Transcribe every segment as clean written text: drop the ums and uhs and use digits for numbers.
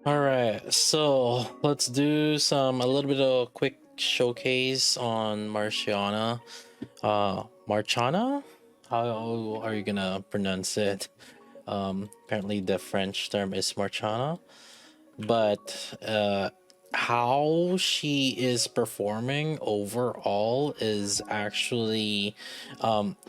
All right, so let's do a little bit of quick showcase on Marciana. Marciana? How are you gonna pronounce it? Apparently the French term is Marciana, but how she is performing overall is actually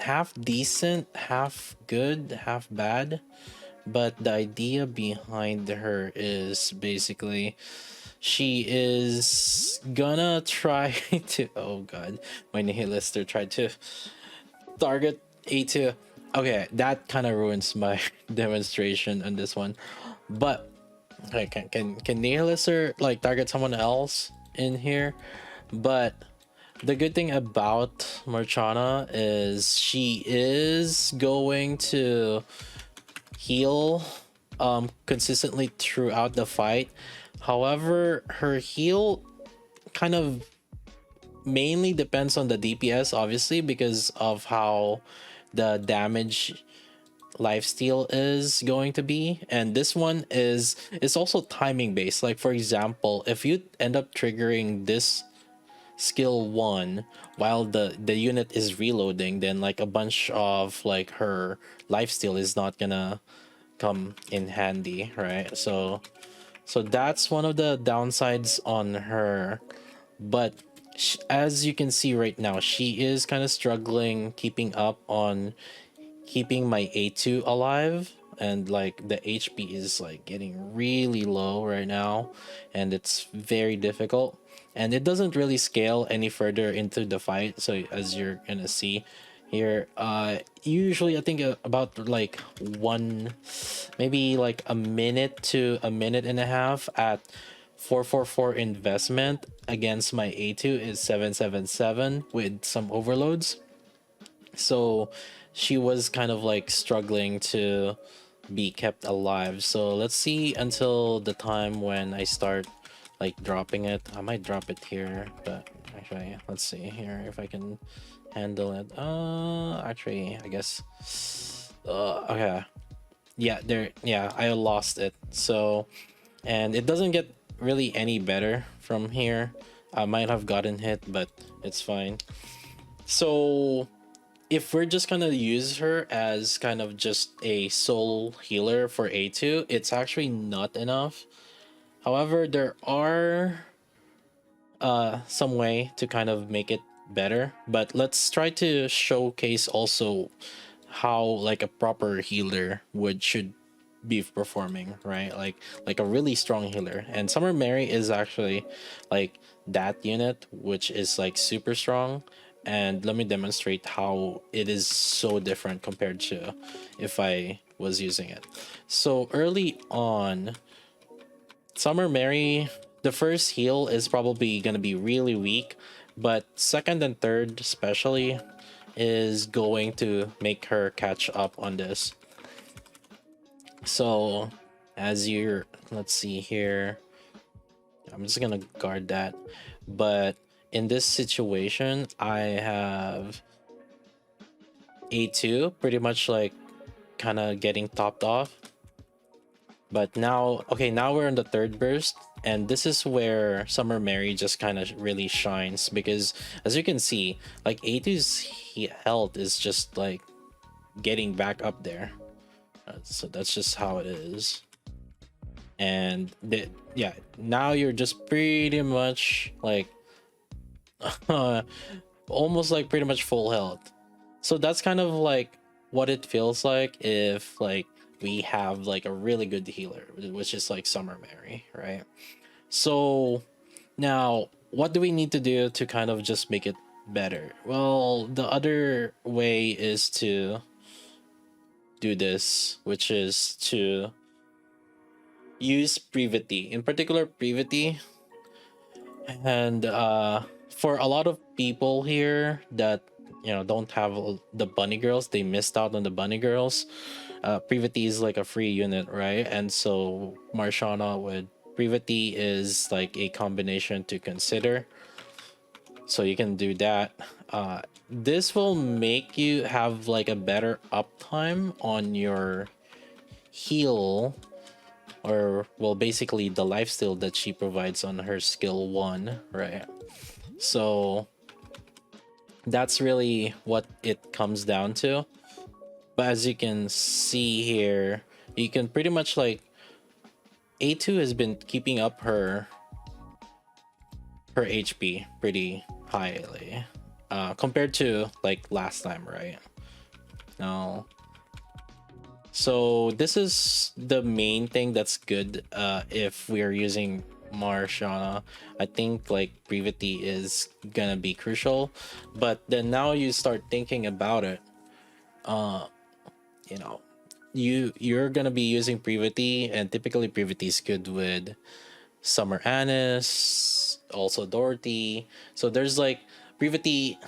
half decent, half good, half bad. But the idea behind her is basically she is gonna try to, oh god, my nihilister tried to target A2. Okay, that kind of ruins my demonstration on this one. But okay, can nihilister like target someone else in here? But the good thing about Marchana is she is going to heal consistently throughout the fight. However, her heal kind of mainly depends on the DPS, obviously, because of how the damage lifesteal is going to be. And this one is also timing based. Like for example, if you end up triggering this skill one while the unit is reloading, then like a bunch of like her lifesteal is not gonna come in handy, right? So that's one of the downsides on her. But as you can see right now, she is kind of struggling keeping up on keeping my A2 alive, and like the HP is like getting really low right now, and it's very difficult, and it doesn't really scale any further into the fight. So as you're gonna see here, usually I think about like one, maybe like a minute to a minute and a half at 444 investment against my A2 is 777 with some overloads. So she was kind of like struggling to be kept alive. So let's see until the time when I start like dropping it. I might drop it here, but actually let's see here if I can handle it. Actually I guess okay. Yeah, there, yeah, I lost it. So, and it doesn't get really any better from here. I might have gotten hit, but it's fine. So if we're just gonna use her as kind of just a soul healer for A2, it's actually not enough. However, there are some way to kind of make it better, but let's try to showcase also how like a proper healer would should be performing, right? Like a really strong healer. And Summer Mary is actually like that unit, which is like super strong. And let me demonstrate how it is so different compared to if I was using it. So early on, Summer Mary, the first heal is probably gonna be really weak, but second and third especially is going to make her catch up on this. So as you're, let's see here, I'm just gonna guard that. But in this situation, I have A2 pretty much like kind of getting topped off. But now, okay, now we're in the third burst, and this is where Summer Mary just kind of really shines because, as you can see, like A2's health is just like getting back up there. So that's just how it is. And yeah, now you're just pretty much like almost like pretty much full health. So that's kind of like what it feels like if like we have like a really good healer, which is like Summer Mary, right? So now what do we need to do to kind of just make it better? Well, the other way is to do this, which is to use privity, in particular privity. And for a lot of people here that don't have the bunny girls, they missed out on the bunny girls. Privity is like a free unit, right? And so Marshana with Privity is like a combination to consider, so you can do that. This will make you have like a better uptime on your heal or well, basically the lifesteal that she provides on her skill 1, right? So that's really what it comes down to. But as you can see here, you can pretty much like A2 has been keeping up her HP pretty highly compared to like last time, right? Now, so this is the main thing that's good if we are using Marciana. I think like brevity is gonna be crucial, but then now you start thinking about it. You know, you're gonna be using brevity, and typically brevity is good with Summer Anise, also Dorothy. So there's like brevity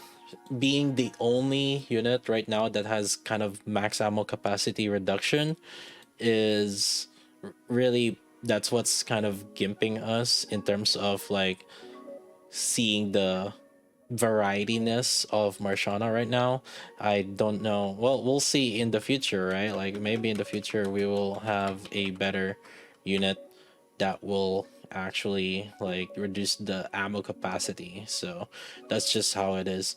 being the only unit right now that has kind of max ammo capacity reduction is really, that's what's kind of gimping us in terms of like seeing the varietyness of Marciana right now. I don't know. Well, we'll see in the future, right? Like maybe in the future we will have a better unit that will actually like reduce the ammo capacity. So that's just how it is.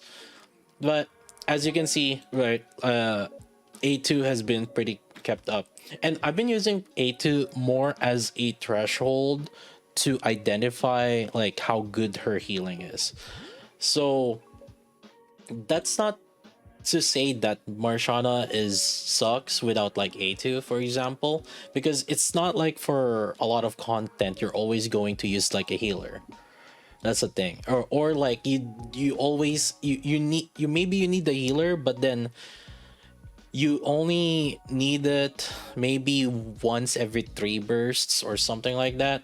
But as you can see, right, A2 has been pretty kept up. And I've been using A2 more as a threshold to identify like how good her healing is. So that's not to say that Marciana is sucks without like A2, for example, because it's not like for a lot of content you're always going to use like a healer. That's the thing. Or like you always you need, you maybe you need the healer, but then you only need it maybe once every 3 bursts or something like that.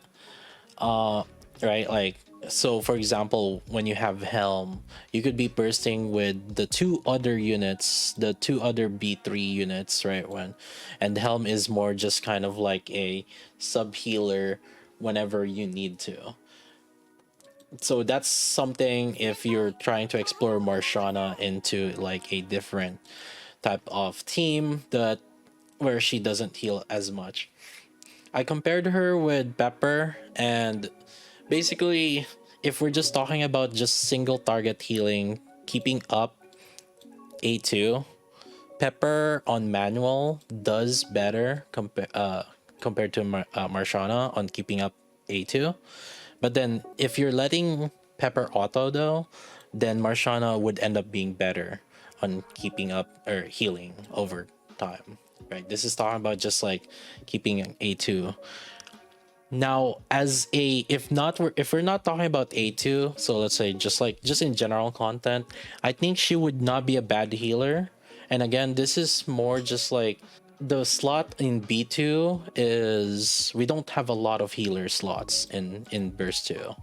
Right, like, so for example, when you have Helm, you could be bursting with the two other units, the two other B3 units, right? When, and Helm is more just kind of like a sub healer whenever you need to. So that's something if you're trying to explore Marciana into like a different type of team that where she doesn't heal as much. I compared her with Pepper, and basically, if we're just talking about just single target healing, keeping up A2, Pepper on manual does better compared to Marciana on keeping up A2. But then if you're letting Pepper auto though, then Marciana would end up being better on keeping up or healing over time. Right? This is talking about just like keeping A2. Now, as a, if not, if we're not talking about A2, so let's say just like just in general content, I think she would not be a bad healer. And again, this is more just like the slot in B2 is we don't have a lot of healer slots in burst 2,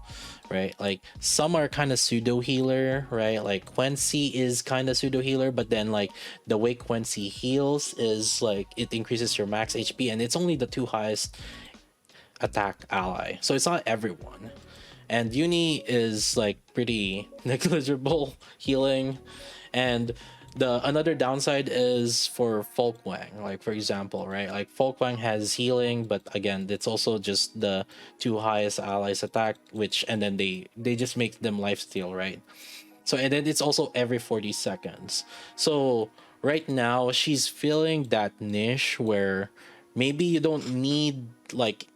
right? Like some are kind of pseudo healer, right? Like Quincy is kind of pseudo healer, but then like the way Quincy heals is like it increases your max HP, and it's only the two highest attack ally, so it's not everyone. And Uni is like pretty negligible healing. And the another downside is for Folkwang, like for example, right? Like Folkwang has healing, but again, it's also just the two highest allies attack, which, and then they just make them lifesteal, right? So, and then it's also every 40 seconds. So right now she's filling that niche where maybe you don't need like,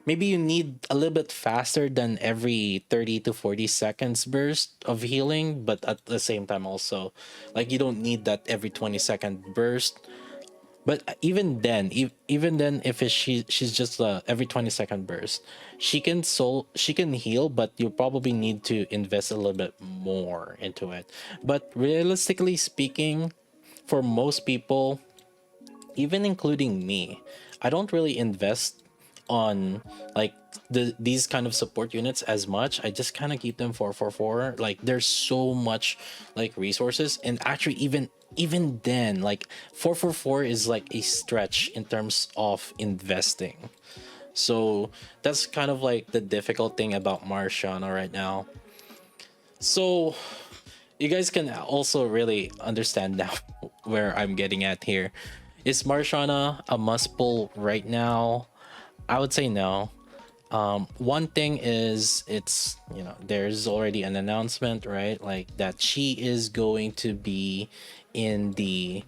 maybe you need a little bit faster than every 30 to 40 seconds burst of healing, but at the same time also like you don't need that every 20-second burst. But even then, even then, if it's, she's just every 20-second burst, she can she can heal, but you probably need to invest a little bit more into it. But realistically speaking, for most people, even including me, I don't really invest on like these kind of support units as much. I just kind of keep them for like there's so much like resources, and actually even then like 444 is like a stretch in terms of investing. So that's kind of like the difficult thing about Marciana right now. So you guys can also really understand now where I'm getting at here. Is Marciana a must pull right now? I would say no. One thing is, it's, you know, there's already an announcement, right? Like that she is going to be in the,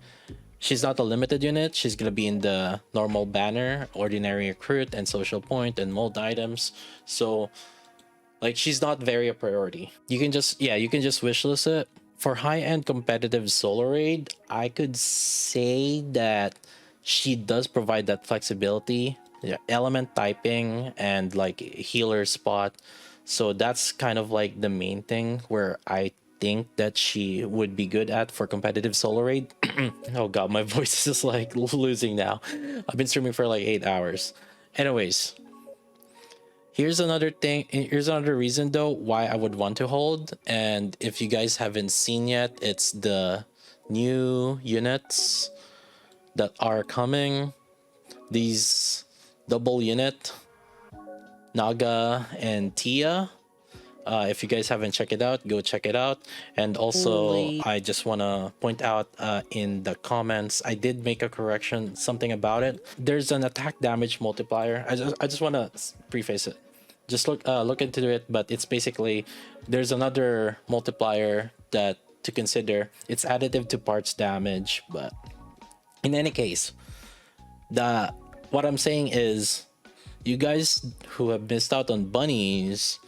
she's not a limited unit, she's gonna be in the normal banner, ordinary recruit, and social point and mold items. So like she's not very a priority. You can just, yeah, you can just wishlist it. For high-end competitive solo raid, I could say that she does provide that flexibility, yeah, element typing, and like healer spot. So that's kind of like the main thing where I think that she would be good at for competitive solo raid. Oh god, my voice is like losing now. I've been streaming for like 8 hours. Anyways, here's another thing. Here's another reason though why I would want to hold. And if you guys haven't seen yet, it's the new units that are coming. These double unit, Naga and Tia. If you guys haven't checked it out, go check it out. And also, I just want to point out in the comments, I did make a correction, something about it. There's an attack damage multiplier. I just want to preface it. Just look into it, but it's basically, there's another multiplier that to consider. It's additive to parts damage, but in any case, the what I'm saying is, you guys who have missed out on bunnies,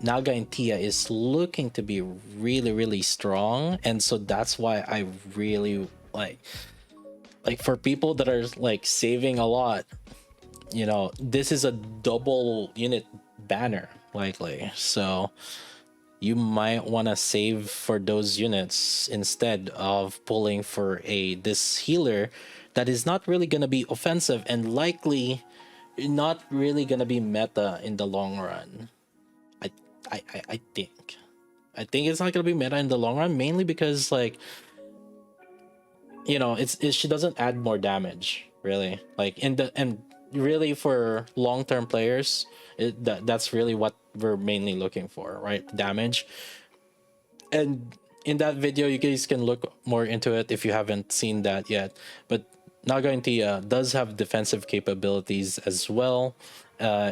Naga and Tia is looking to be really, really strong, and so that's why I really like for people that are like saving a lot, you know, this is a double unit banner likely, so you might want to save for those units instead of pulling for a this healer that is not really going to be offensive and likely not really going to be meta in the long run. I, I think. I think it's not going to be meta in the long run, mainly because, like, you know, she doesn't add more damage, really. Like, and really for long-term players, that's really what we're mainly looking for, right? Damage. And in that video, you guys can look more into it if you haven't seen that yet. But Naga and Tia does have defensive capabilities as well,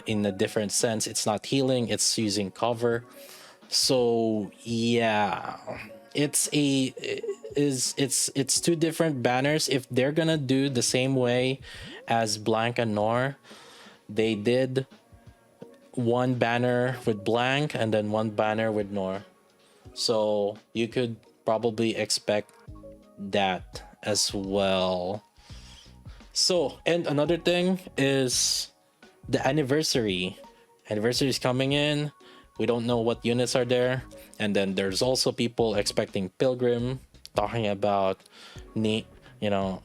in a different sense. It's not healing, it's using cover. So yeah, it's two different banners. If they're gonna do the same way as Blanc and Noir, they did one banner with Blanc and then one banner with Noir. So you could probably expect that as well. So, and another thing is the anniversary. Anniversary is coming in. We don't know what units are there. And then there's also people expecting Pilgrim, talking about you know,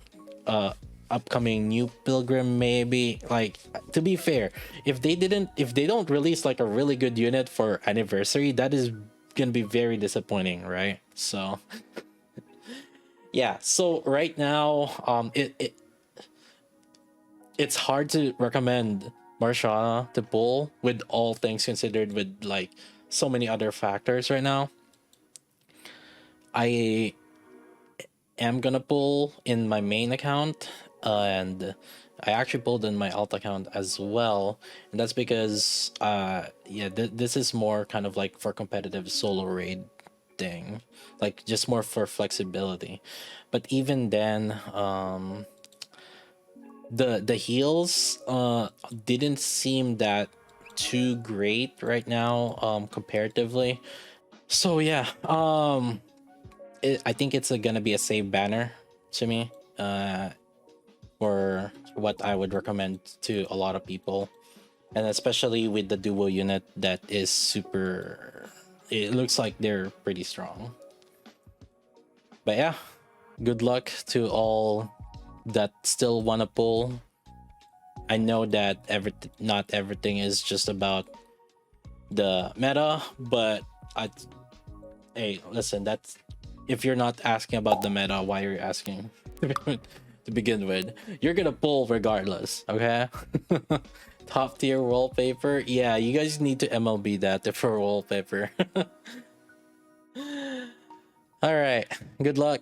upcoming new Pilgrim maybe. Like, to be fair, if they don't release like a really good unit for anniversary, that is gonna be very disappointing, right? So yeah, so right now, it's hard to recommend Marciana to pull with all things considered, with like so many other factors right now. I am gonna pull in my main account, and I actually pulled in my alt account as well, and that's because yeah, this is more kind of like for competitive solo raid thing, like just more for flexibility. But even then, the heals didn't seem that too great right now, comparatively. So yeah, I think it's gonna be a save banner to me, for what I would recommend to a lot of people, and especially with the duo unit that is super, it looks like they're pretty strong. But yeah, good luck to all that still want to pull. I know that not everything is just about the meta, but hey, listen, that's, if you're not asking about the meta, why are you asking? To begin with, you're gonna pull regardless, okay? Top tier wallpaper, yeah, you guys need to MLB that for wallpaper. All right, good luck.